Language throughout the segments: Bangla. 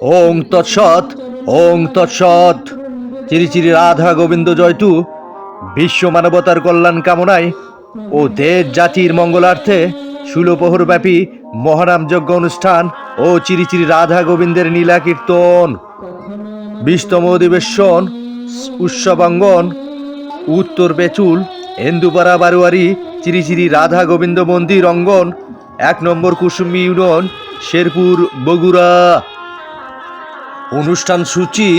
ওং তৎসৎ, ওং তৎসৎ। চিরি চিরি রাধা গোবিন্দ জয়তু। বিশ্ব মানবতার কল্যাণ কামনায় ও দেশ জাতির মঙ্গলার্থে ষোলপহরব্যাপী মহানাম যজ্ঞ অনুষ্ঠান ও চিরি চিরি রাধা গোবিন্দের নীলা কীর্তন 20তম অধিবেশন উৎসবাঙ্গন উত্তর পেচুল এন্দুপাড়া বারোয়ারি চিরি চিরি রাধা গোবিন্দ মন্দির অঙ্গন 1 নম্বর কুসুমি ইউনিয়ন শেরপুর বগুড়া। অনুষ্ঠান সূচি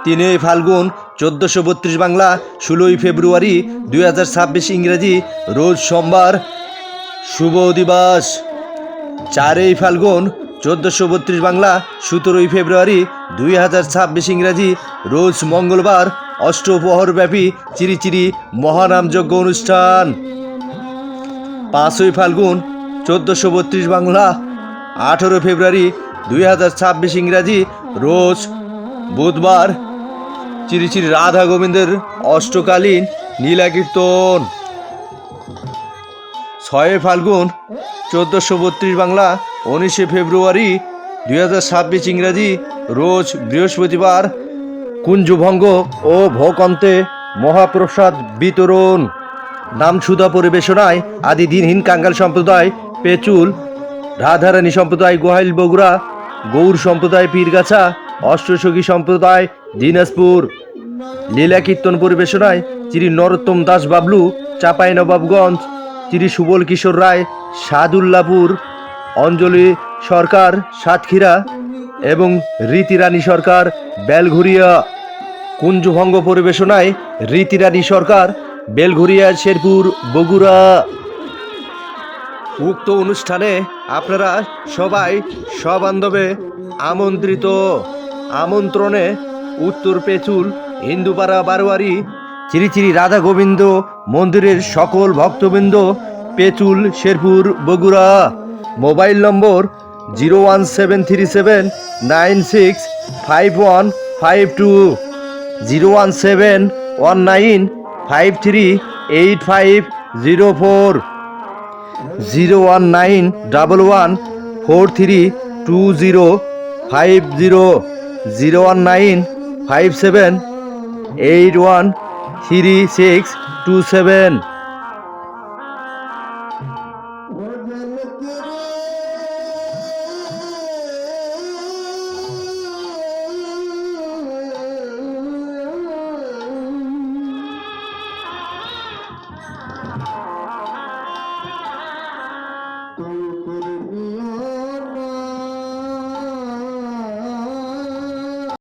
3 ফাল্গুন 1432 বাংলা 16 ফেব্রুয়ারি 2026 ইংরেজি রোজ সোমবার শুভ দিবস। 4 ফাল্গুন 1432 বাংলা 17 ফেব্রুয়ারি 2026 ইংরেজি রোজ মঙ্গলবার অষ্টপ্রহরব্যাপী চিরি চিরি মহানাম যজ্ঞ অনুষ্ঠান। 5 ফাল্গুন 1432 বাংলা 18 ফেব্রুয়ারি 2026 ইংরাজি রোজ বুধবার চিরি চিরি রাধা গোবিন্দের অষ্টকালীন নীলা কীর্তন। 6 ফাল্গুন 1432 বাংলা 19 ফেব্রুয়ারি 2026 ইংরাজি রোজ বৃহস্পতিবার কুঞ্জভঙ্গ ও ভোগন্তে মহাপ্রসাদ বিতরণ। নামসুধা পরিবেশনায় আদি দিনহীন কাঙ্গাল সম্প্রদায় পেচুল, রাধারানী সম্প্রদায় গোহাইল বগুড়া, গৌর সম্প্রদায় পীরগাছা, অষ্টসখী সম্প্রদায় দিনাজপুর। লীলা কীর্তন পরিবেশনায় শ্রী নরোত্তম দাস বাবলু চাপাই নবাবগঞ্জ, শ্রী সুবল কিশোর রায় সাদুল্লাপুর, অঞ্জলি সরকার সাতক্ষীরা এবং রীতিরানী সরকার বেলঘুরিয়া। কুঞ্জভঙ্গ পরিবেশনায় রীতিরানী সরকার বেলঘুরিয়া শেরপুর বগুড়া। উক্ত অনুষ্ঠানে আপনারা সবাই সবান্ধবে আমন্ত্রিত। আমন্ত্রণে উত্তর পেচুল ইন্দুপাড়া বারোয়ারি চিরি চিরি রাধা গোবিন্দ মন্দিরের সকল ভক্তবৃন্দ, পেচুল শেরপুর বগুড়া। Mobile number 01737965152, 01719538504, 01911432050, 01957813627।